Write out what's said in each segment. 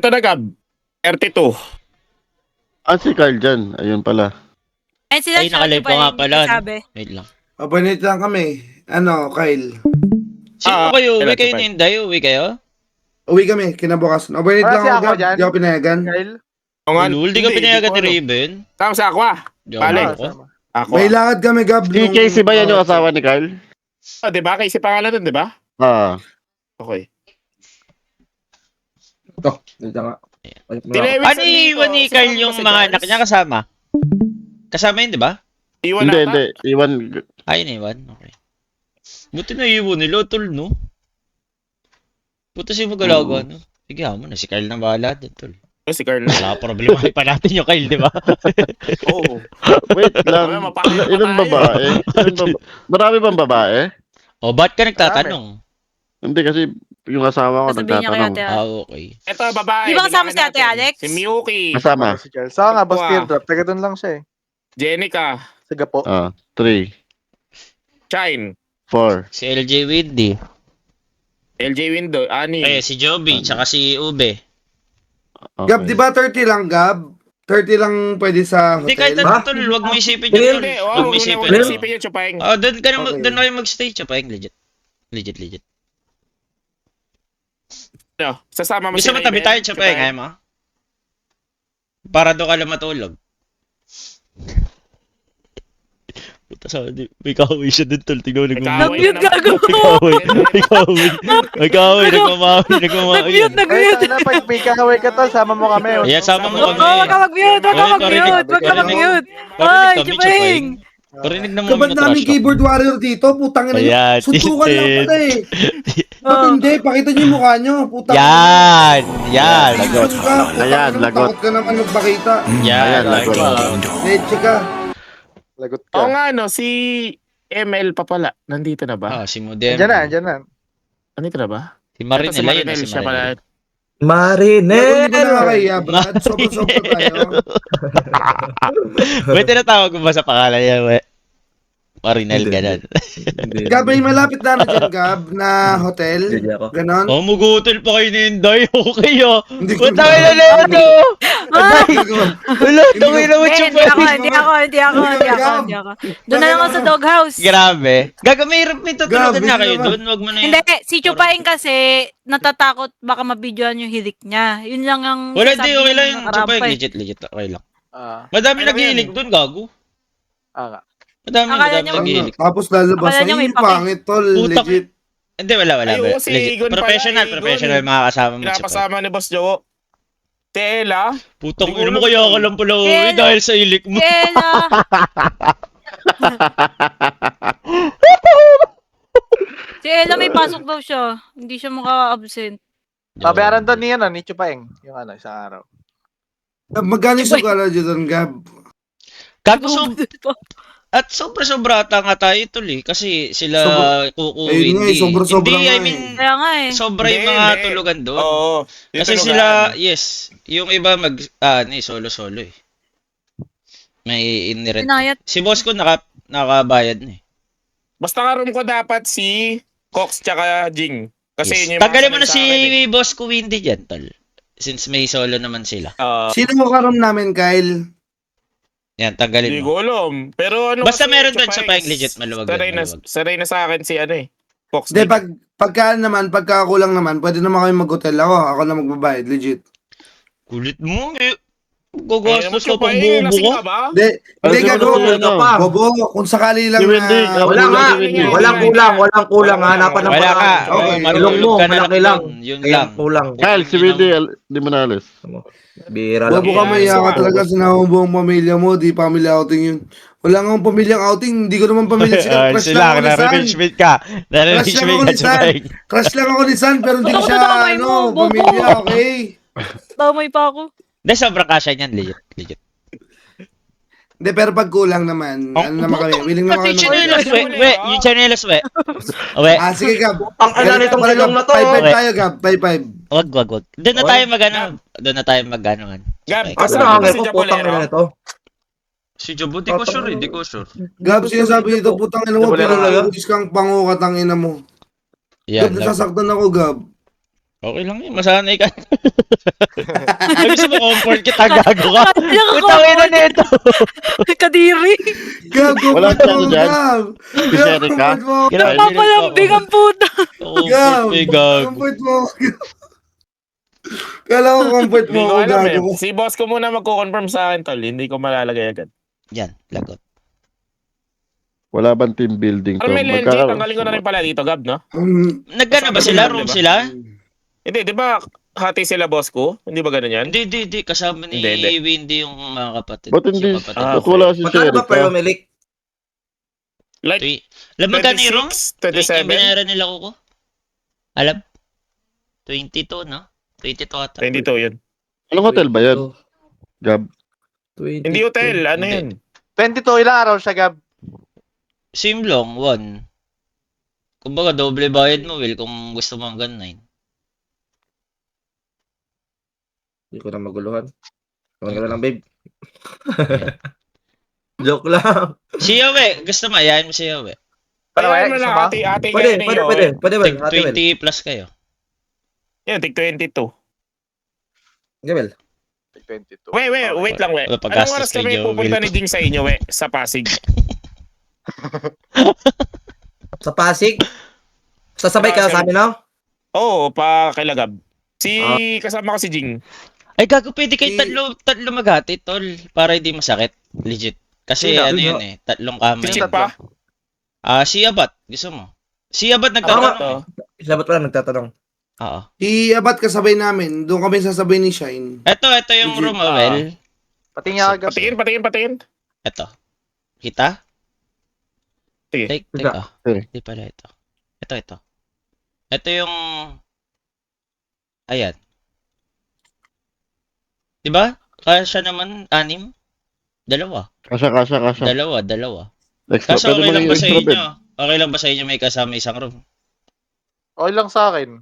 Ito na, Gab. 32. Si Carl dyan. Ayun pala. Ay, sila Ay, nakalive pa nga pala. No? sabi. Wait lang. Abonate lang kami. Ano, Kyle? Sino kayo? Uwi kailan kayo to, ni Inday? Uwi kayo? Uwi kami, kinabukasan. Abonate Wala lang si ako, ako Gab. dyan. Di ako pinayagan. Kyle? O nga, Ulul, di ka hindi pinayagan ko ni ano. Raven? Tama sa Aqua. Di ako Pale. maloko. Aqua. May lakad kami, Gab. Si Casey ba yan yung asawa ni Carl? Oh, di ba? Kasi pangalan nun, di ba? Okay. Ito, dito nga. Dilewis Ano iiwan ni Carl yung mga anak niya kasama? Kasama yun, di ba? Iwan Hindi, ata. hindi. Iwan. Ay, iniwan. Okay. Buti na iwan nila, tol, no? Buti si Magalaga, no? Sige, mo na. Si Carl na bahala din, tol. Oh, si Carl. Wala problema pa natin yung Carl, di ba? Oo. Wait lang. Mamaya mapakita Ilan tayo. babae? Marami bang babae? O, ba't ka nagtatanong? Hindi kasi yung asawa ko Sasabihin niya kay nagtatanong. Ate Ah, okay. Ito, babae. Di ba kasama bilangin si Ate natin. Alex? Si Miyuki. Kasama. Si Charles. Saka nga, boss Wow. teardrop. Taga doon lang siya eh. Jenica. Sa Gapo. 3, Shine. 4. Si LJ Windy. LJ Window. Ani. Eh, si Joby, tsaka si Ube. Okay. Gab, di ba 30 lang, Gab? 30 lang pwede sa Hindi, kahit hotel? ano, tol, huwag mo isipin Hindi, yun, tol. hindi. Huwag mo Huwag isipin. na isipin yun, Chupayng. Oh, doon ka na, Okay. doon na kayo magstay, Chapayang, legit. Legit. Ano, sasama mo Gusto si mo tabi Raven, tayo, Chapayang, ayaw mo? Para doon ka lang matulog. Puta sa, may kahoy siya dun, tol. Tingnan mo, May nagmamawi. kahoy Nag-mute na naman. gago. May kahoy. May kahoy, nagmamawi. Nag-mute, Ay, nag-mute. tanga na, pag may kakaway ka to, sama mo kami. Ayan, sama mo Oo, kami. wag ka mag-mute, wag ka Oy, mag-mute, wag ka parinig- mag-mute. parinig Ay, kami, Chupeng. Parinig na mo Kabad na namin trash talk. keyboard warrior dito, putang ina Ayan, nyo. Suntukan lang tintin. pala eh. Ba't Oh. hindi? Pakita nyo yung mukha nyo, putang Yan! Yan! Lagot. Ka, Ayan, lagot. Takot ka naman magpakita. Yan! Ayan, lagot. Leche ka. Lagot Oo ka. nga, no. Si ML pa pala. Nandito na ba? Ah, si Modem. Andyan na. Nandito na ba? Si Marinela Ito si yun, Marinel, si siya pala. Marinela. Hindi ko na nakakaya, Marinel! Brad. Sobra-sobra tayo. May tinatawag ko ba sa pangalan niya, we? Marinel, ganun. Gab, may malapit na dyan, Gab, na hotel. Ganon. Oh, mugutul pa kayo ni Inday. Okay, oh. Hindi ko Punta kayo na lang ito. Wala, tawin na mo, Hindi Chupeng. hindi ako. Doon na lang ako sa doghouse. Grabe. Gaga, may tutulugan Grabe na kayo naman. doon. Wag mo na yun. Hindi, si Chupain kasi natatakot baka mabidyoan yung hilik niya. Yun lang ang Wala, di. Okay lang ng yun. nakaraan Chupeng, pa eh. legit. Okay lang. Ano Madami yan nag-iilig eh? doon, gago. Nga. Akala niya nag-iilig. Tapos lalabas Akala na niya may yung pake. pangit, tol. Putak. Legit. Hindi, wala. Ay, oo, si Legit. Igon pala, Professional Igon. mga kasama mo. Chupeng. Pinapasama ni Boss Joe. Tela. Putang Hindi ko ina mo alam kaya yun. ka lang pala uwi Kela. dahil sa ilik mo. Kela. Si Ella may pasok daw siya. Hindi siya maka-absent. Babayaran doon ni Chupaeng. Yung isang araw. Gab, magkano yung sukala dyan doon, Gab? Gago, at sobra-sobra ata nga tayo tol eh. Kasi sila kukuwi. Ayun nga eh, sobra-sobra Hindi, nga I mean, Kaya nga eh. sobra yung Hindi, mga hindi. tulugan doon. Oo. Kasi Yung sila, tulugan. yes, yung iba solo-solo eh. May inirent. Pinayat. Si boss ko nakabayad na eh. Basta nga room ko dapat si Cox tsaka Jing. Kasi Yes. yun yung mga Tagalin mo na sanay sa akin si boss ko Windy dyan tol. Since may solo naman sila. Sino mo karam namin, Kyle? Yan, tanggalin Hindi mo. ko alam. Pero ano Basta kasi, meron doon Chupay, sa paying legit, maluwag Sanay yun, na, maluwag. sanay na sa akin si ano eh. Fox. Hindi, pagka kulang naman, pwede naman kami mag-hotel. Ako na magbabayad, legit. Kulit mo eh. Gagastos ka pang Chupay, bobo lasing ka. ka ba? Hindi, hindi Ano, gagawin ano, ka pa. Bobo, kung sakali lang Si Wendy, na... Wala nga, walang kulang, hanapan ng Wala ka. paraan. Okay, Oh, ilong matulog mo, ka na malaki lang. dun. Yun Kaya lang. kulang. Kyle, si Wendy, di mo na alis. Bira lang. Bobo ka, may ka talaga sa buong pamilya mo, di family outing yun. Wala nga akong pamilyang outing, hindi ko naman pamilya sila. Crush lang ako ni San. na-revenge ka. Na-revenge Crush lang ako ka, ni San. Chupay. Crush lang ako ni San, pero hindi ko Ako siya, nadamay mo, bobo. pamilya, okay? Damay pa ako. Hindi, sobrang kasya niyan. Legit. Hindi, pero pag kulang naman, ano naman kami, willing naman Pati kami. chinelas, we. Yung chinelas, we. We. Sige, Gab. Ang ina nitong ilong na to. 5-5 tayo, Gab. 5-5. Wag. Doon na tayo mag-ano. Doon na tayo mag-ano. Gab, Chupay. Kasi kasama nakangay si ko, putang Jabolero. ina nito. Si Jobo, di ko sure, di ko sure. Gab, sinasabi nito, putang ina mo, Wala pero lang yun. nag-uus kang pangukat ang ina mo. Yan. Gab, nasasaktan ako, Gab. Okay lang yun. Masanay ka. Ay, gusto mo comfort kita, gago ka. Yung Putangin na nito. Kadiri. Gab, Wala comfort ka mo, dyan? Gab. Si Gab, Jerica? comfort mo. Kailangan Papalambing ang puta. Gab, Comfort, gago. comfort mo. Kala ko comfort mo Hindi ko ako, alam eh. gago. Si boss ko muna magko-confirm sa akin, tol. Hindi ko malalagay agad. Yan, lagot. Wala bang team building to? Pero may LG, tanggalin ko na rin pala dito, Gab, no? Nagana ba sila? Room Diba? sila? Hindi, di ba hati sila boss ko? Hindi ba ganun yan? Hindi. Kasama ni Hindi. Windy yung mga kapatid. Ba't hindi? Yung kapatid. Ah, Ba't wala si Magkano ba per Jerica? Melik? Like, Alam mo magkano yung room? 26, 27? 27, Binayaran nila ko. Alam? 22, no? 22 ata. 22 yun. Anong hotel ba yan? Gab? Hindi hotel, ano Hindi. yun? 22 ilang araw siya, Gab. Simlong, 1. Kumbaga, doble bayad mo, Will, kung gusto mo hanggang 9. Hindi ko na maguluhan. Kung lang, babe. Joke lang. Si Yowie, gusto mo, ayahin mo si Yowie. Pero Ayaw eh, mo gusto na mo? ate Pwede, kayo pwede, niyo. pwede. Pwede ba? Tig Ate Mel. 20 plus kayo. Yan, tig 22. Gabel. 22. Wait lang, we. Wala Anong paggastos oras kay kami Joe pupunta Will. ni Jing sa inyo, we? Sa Pasig. Sa Pasig. Sasabay ka sa amin, no? Oo, pa kilagab. Kasama ko si Jing. Ay, gago, pwede kayo Si- tatlo maghati, tol. Para hindi masakit. Legit. Kasi Sino? ano Sino? yun eh, tatlong kamay. Si Chip pa? Si Abat, gusto mo? Si Abat Tama nagtatanong to. eh. Sabat pala nagtatanong. Oo. Iabat kasabay namin. Doon kami sasabay ni Shine. Ito yung Legit. room, Well. Pati niya, Gab. Patingin. Ito. Kita? Sige. Teka. Okay. Hindi pala ito. Ito. Ito yung... Ayan. Diba? Kasya naman, 6? Dalawa. Kasha. Dalawa. Extra. Kaso Pwede okay mo lang lang ba yung sa extra bed. inyo? Okay lang ba sa inyo may kasama isang room? Okay lang sa akin.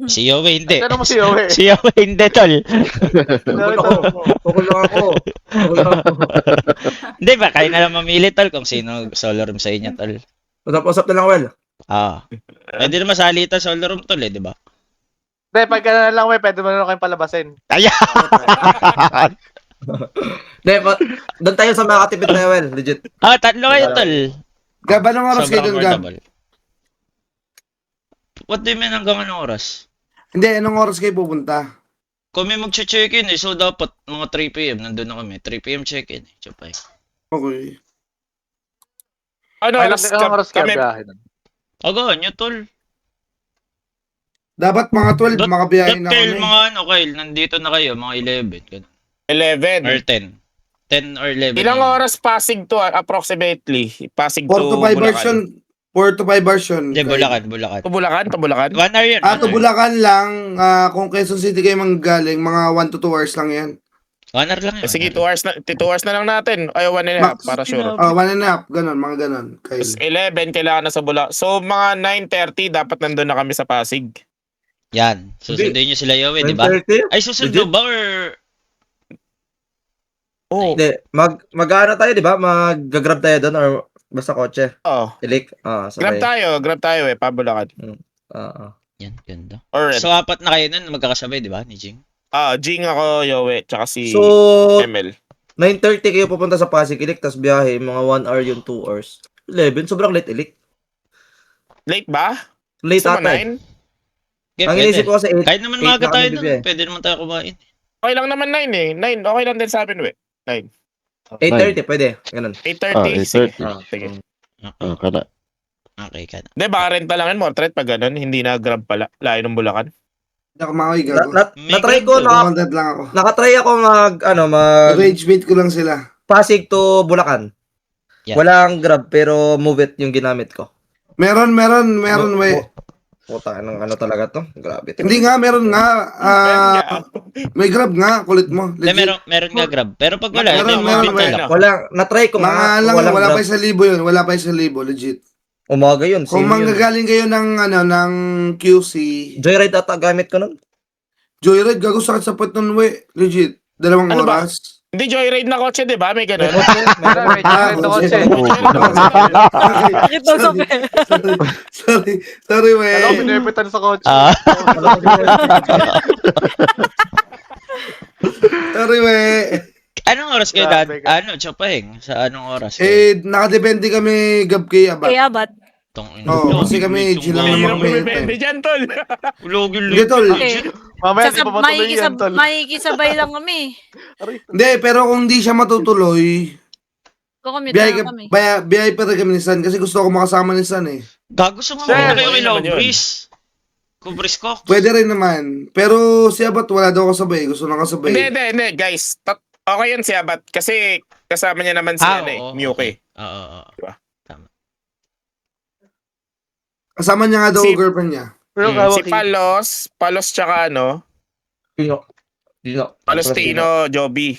Si Yowie, hindi. Ay, tanong mo si Yowie. Si Yowie, hindi, tol. Yowie, tanong mo. Tukol lang ako. Hindi ba? Kayo na lang mamili, tol, kung sino solo room sa inyo, tol. Usap-usap na lang, Well. Pwede naman salitan solo room, tol, di ba? Hindi, pag gano'n lang, we, pwede mo na kayong palabasin. Hindi, doon tayo sa mga katipid na, Well. Legit. Tatlo kayo, tol. Gab, anong oras kayo Sobrang doon, Gab? affordable. What do you mean hanggang anong oras? Hindi, anong oras kayo pupunta? Kami mag-check-in eh, so dapat mga 3 p.m. nandun na kami. 3 p.m. check-in. Chupay. Okay. Ano Ilang oras ka kami? biyahe nun? Agahan nyo, tol. Dapat mga 12, makabiyahin na Kyle, kami. mga Kyle, nandito na kayo, mga 11. ganun. 11. Or 10. 10 or 11. Ilang yun. oras Pasig to approximately? Pasig 4 to to 5 hours Bulacan. yun. 4 to 5 hours yun. Hindi, Bulacan. To Bulacan? 1 hour yun. To 1 hour. Bulacan lang. Kung Quezon City kayo manggaling, mga 1 to 2 hours lang yan. 1 hour lang yun. Sige, 2 hours na. 2 hours na lang natin. Ay, 1 and a half Max. para sure. 1 and a half. Ganon, mga ganon. Tapos Kyle. 11, kailangan na sa Bulacan. So, mga 9:30, dapat nandun na kami sa Pasig. Yan. Susundin nyo sila Yowie, di ba? 9:30? Ay, susundo ba or... Oo. Hindi, mag-ano tayo, di ba? Mag-grab tayo doon or basta kotse. Oh. Ilik. Grab tayo pa Bulacan. Yan, ganda. Or So, 4 na kayo nun, magkakasabay, di ba, ni Jing? Jing ako, Yowie, tsaka si So, ML. 9:30 kayo pupunta sa Pasig, Ilik, tas biyahe, mga 1 hour yung 2 hours. 11, sobrang late, Ilik. Late ba? Late Gusto mo ata. 9? Okay, Ang pwede. inisip ko sa 8. Kahit naman 8 maaga na tayo kami nun, bibiyahe. pwede naman tayo kumain. Okay lang naman 9 eh. 9, okay lang din sa akin, we. 8:30, pwede. Ganun. 8:30. Sige. 8:30. Sige. Kana. Okay ka na. Hindi, baka renta lang yun, Mortret, pag ganun. Hindi na grab pala. Layo ng Bulacan. Hindi ako makakay, gago. May Na-try grab ko, to. Content lang ako. nakatry ako mag Rage meet ko lang sila. Pasig to Bulacan. Yeah. Walang grab, pero move it yung ginamit ko. Meron, we. Puta, anong ano talaga to? Grabe. Hindi nga, meron nga. May grab nga, kulit mo. Hindi, Legit. meron nga grab. Pero pag wala, Meron, hindi mo meron, mabintay meron. lang. Walang, na-try ko Mga nga. lang, Walang wala grab. pa 1,000 yun. Wala pa 1,000, legit. Umaga yun. Kung same yun. manggagaling kayo ng QC, Joyride ata gamit ko nun. Joyride, gago sakit sa puwet nun, we. Legit. 2 Ano ba? oras. Hindi, joyride na kotse, di ba? May ganun. Meron, may joyride na kotse. Bakit daw sa pera? Sorry, Alam ko, we. pinupitan sa kotse. Ah. Sorry, we. Anong oras kayo Grabe ka. Chopaheng? Sa anong oras kayo? Nakadepende kami gab kay Abat. Kaya ba't? Oo, kasi kami, chill lang Hindi naman mo kami. bibende dyan, tol. Ulogin Hindi, tol. Okay. Mamaya, di pa matuloy yan, tol. Makikisabay lang kami. Hindi, pero kung di siya matutuloy, Kukumute biyahe, lang kami. biyahe pa rin kami ni San kasi gusto ko makasama ni San eh. Gago sa Sir, mga kayo okay kay naman yun. Lobris. Kubris ko. Pwede rin naman. Pero si Abat wala daw kasabay. Gusto lang kasabay. Hindi, guys. Okay yan si Abat. Kasi kasama niya naman si Miyuki. Oo. Kasama niya nga daw Si- girlfriend niya. Pero Si kawaki. Palos tsaka Dino. Palostino, Joby.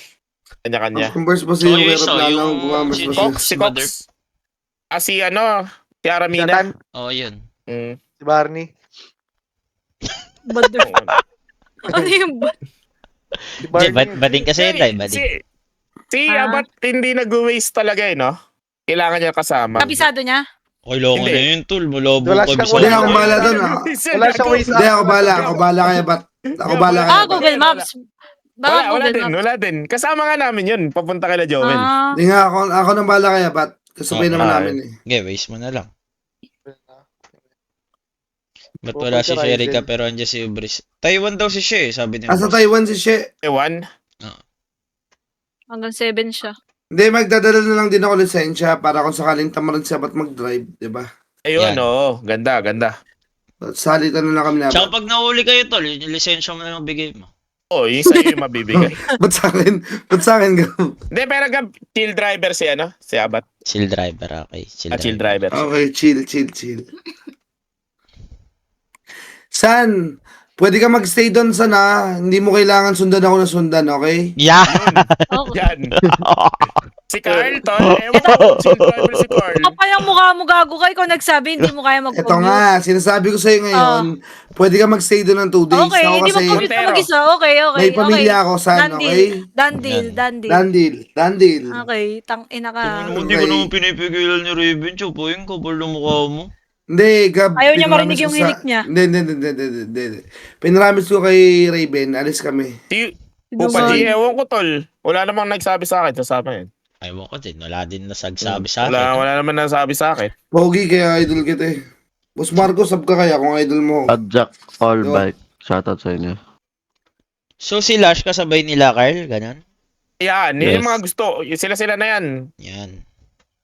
Kanya-kanya. Converse pa si So, yung Werap isa, na lang yung gumamas si na Cox, siya. si Cox. Si si Aramina. Sinatan, Oo, yun. Mm. si Barney. Bader. Ano yung ba? Si Barney. Bading kasi yun, tayo, bading. Si Ah. Abat hindi nag-waste talaga eh, no? Kailangan niya kasama. Kabisado niya? Okay lang Hindi. na yun, tol. Malabo Wala ka siyang bisa. Hindi, ako bahala doon. Wala siyang waste. Hindi, ako bahala. Ako bahala kay Abat. Ako bahala kay Abat. Google Maps. Baka Wala Google Maps. wala din. Kasama nga namin yun. Papunta kila Joel. Hindi nga, ako nang bahala kay Abat. Kasabay naman Ah. namin eh. Okay, waste mo na lang. Ba't Pupunta wala si tayo Sherika din. pero andyan si Ubris? Taiwan daw si She, sabi niya. Asa Taiwan si She. Ewan. Hanggang 7 siya. Hindi, magdadala na lang din ako lisensya para kung sakaling tamaran si Abat mag-drive, di ba? Ayun, Yan. oo. Ganda. Salitan na lang kami na Tsaka Abat. pag nahuli kayo, tol, yung lisensya mo na lang bigay mo. Oo, yung sa'yo yung mabibigay. Ba't sa akin? Ba't sa akin? Hindi, pero chill driver si Abat. Chill driver, okay. Chill driver. Okay, chill. San, pwede ka magstay doon sana. Hindi mo kailangan sundan ako na sundan, okay? Yeah! Okay. Yan. Si Carl, tol. Ewan ko, chill driver si Carl. Kapal ang mukha mo, gago ka. Ikaw nagsabi, hindi mo kaya mag-commute. Ito nga, sinasabi ko sa'yo ngayon, pwede ka magstay doon ng 2 days. Okay, Ako hindi kasi mag-commute ka Montero. mag-isa. Okay. may pamilya ako, San, Done okay? deal. Done deal. Done deal. Okay, tang-ina ka. Hindi ko naman pinipigilan ni Raven, Chopoing, kapal na mukha mo. Hindi, Gab. Ayaw niya pinaramis marinig ko yung sa- hilik niya. Hindi. Pinaramis ko kay Raven, alis kami. Si Pupa G, ewan ko, tol. Wala namang nagsabi sa akin. Sasama yun. Ayaw ko din, wala din nasagsabi sa akin. Wala naman nasabi sa akin. Pogi, kaya idol kita eh. Boss Marco, sub ka kaya kung idol mo. Adjack all Yo. bike. Shoutout sa inyo. So si Lash kasabay nila, Carl, ganun? Yan, yun yung Yes. mga gusto. Sila na yan.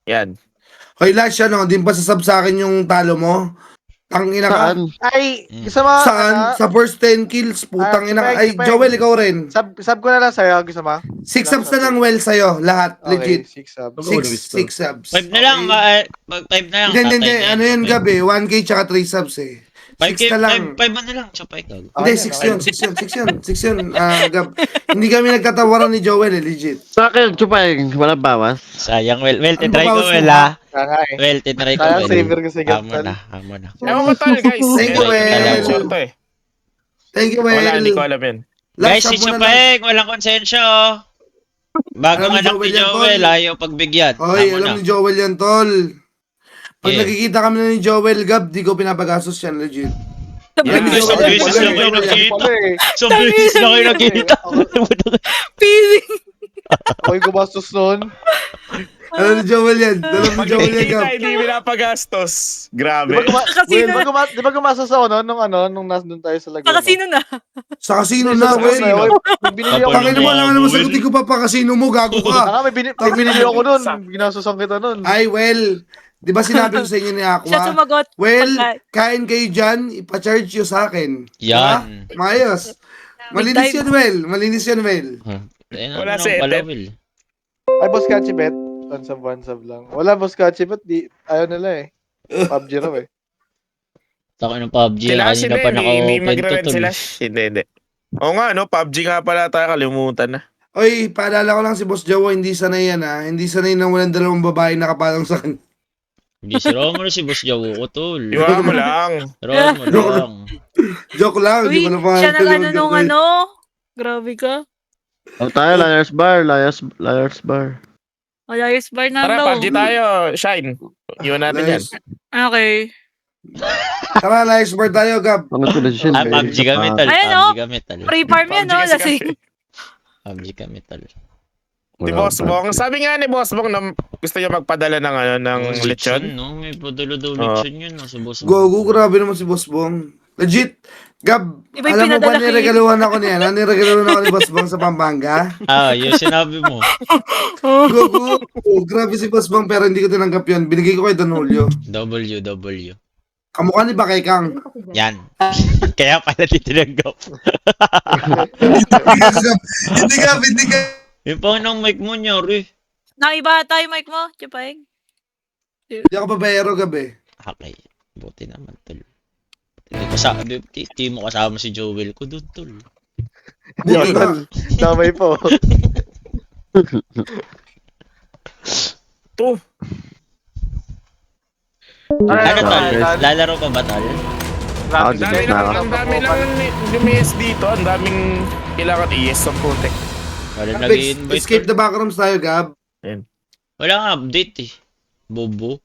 Yan. Hoy, Lash, ano, di ba sasab sa akin yung talo mo? Tangina ka. Saan? Ay, gusto mo? Saan? Sa first 10 kills, putang ina. Ay, Sipeg. Joel, ikaw rin. Sub ko na lang sa'yo. Gusto mo? 6 subs na lang well sa'yo, lahat, legit. 6 subs. 6 subs. 5 na lang, 5 na lang. Hindi, ano yun, Gab eh, 1K tsaka 3 subs eh. 6 na lang. 5 na lang, Chopay, gago. Hindi, 6 yun, Gab. Hindi kami nagkatawaran ni Joel eh, legit. Sa akin, Chupay, walang bawas. Sayang, well, Ano tinry ba ko, gusto well, mo? ha? Kaya nga eh. Well, tinry ko, Kaya well. saver ko si Amo Gaptan. na. Ewan ko, tol, guys. Thank you, Well. Sure to eh. Thank you, Wala, hindi ko Well. alam yan. Guys, Last si sub mo na lang. Chopay, walang konsensya, oh. Bagong Alam ni anak Joel ni yan, Joel, tol. ayaw pagbigyan. Oy, Amo na. alam ni Joel yan, tol. Pag Yeah. nakikita kami na ni Joel, Gab, di ko pinapagastos yan, legit. Yan, Joel, isang Joel, beses Joel, na kayo Joel, nakita. Pala eh. Isang beses na kayo nakita. Feeling. Ako yung gumastos nun. Alam ni Joel yan. Alam ni Joel yan, Gab. Pagkikita, hindi pinapagastos. Grabe. Kasino na. Di ba gumastos ako nun nung nandun tayo sa Laguna? Sa kasino na. Sa kasino na, Well. May binili ako. Tangin mo, alam naman sagutin ko pa kasino mo, gago ka. Ah, may binili ako nun. Ginastosan kita nun. Ay, Well. Di ba sinabi ko sa inyo ni Siya Aqua? sumagot. Well, Pagka- kain kayo dyan, ipa-charge nyo sa akin. Yan. Mayos. Malinis Big yan, Well. Malinis yan, Well. Wala Wala si Etep. Will. Ay, Boss Catchy Bet. One sub lang. Wala, Boss Catchy Bet. Ayaw nila eh. PUBG raw eh. Taka ng PUBG, Sila kanina pa hindi naka-open to, magre-rent tol. sila. Hindi. Oo nga, no? PUBG nga pala tayo, kalimutan na. Oy, paalala ko lang si Boss Jowo, hindi sanay yan ha. Hindi sanay na walang dalawang babae nakapalang sa kanya. Hindi, siraw mo na si Boss Jawo ko, tol. Iwan mo lang. Siraw mo lang. Joke lang, Uy, di ko na pa. siya nag ano nung ano. Grabe ka. Ano tayo? Liars bar. Liars bar. Liars bar na Tara, low. PUBG tayo. Shine. Iwan natin yan. Liars. Okay. Tara, liars bar tayo, Gab. Ano to decision? Ah, PUBG kami tol. Ayan, PUBG oh. kami tol. Free farm yan, PUBG no? kasi Lasing. kami. PUBG kami tol. Di Boss Bong. Sabi nga ni Boss Bong na gusto niya magpadala ng ng lechon. No? May padalo daw lechon yun. No? Sa boss. Gogo, grabe naman si Boss Bong. Legit. Gab, Iba alam yung mo ba pinadala kay- niregaluhan ako niyan? Niregaluhan ako ni Boss Bong sa Pampanga? Ah, yung sinabi mo. Gogo, grabe si Boss Bong pero hindi ko tinanggap yun. Binigay ko kay Don Julio. WW. Kamukha ni Bakay Kang. Yan. Kaya pala titinanggap. Hindi ka. Yung pang ng mic mo nyari. Naiba tayo mic mo, Chupay. Hindi ako babayero, Gab eh. Okay. Buti naman tol. Di mo kasama si Joel ko doon tol. Yun, tol. Damay po. To. Ano tol? guys. Lalaro pa ba tol? Ah, Ang dami sige, lang, ang dami lang lumias dito. Ang daming kailangan i-yes sa putek. Wala Gab, nag-i-invite escape tol. the backrooms tayo, Gab. Wala nga update eh. Bobo.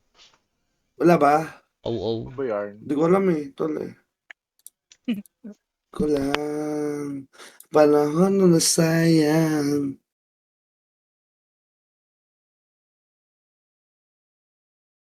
Wala ba? Oh. Ba yarn? Hindi ko alam eh, tol eh. Ko lang. Panahon na nasayang.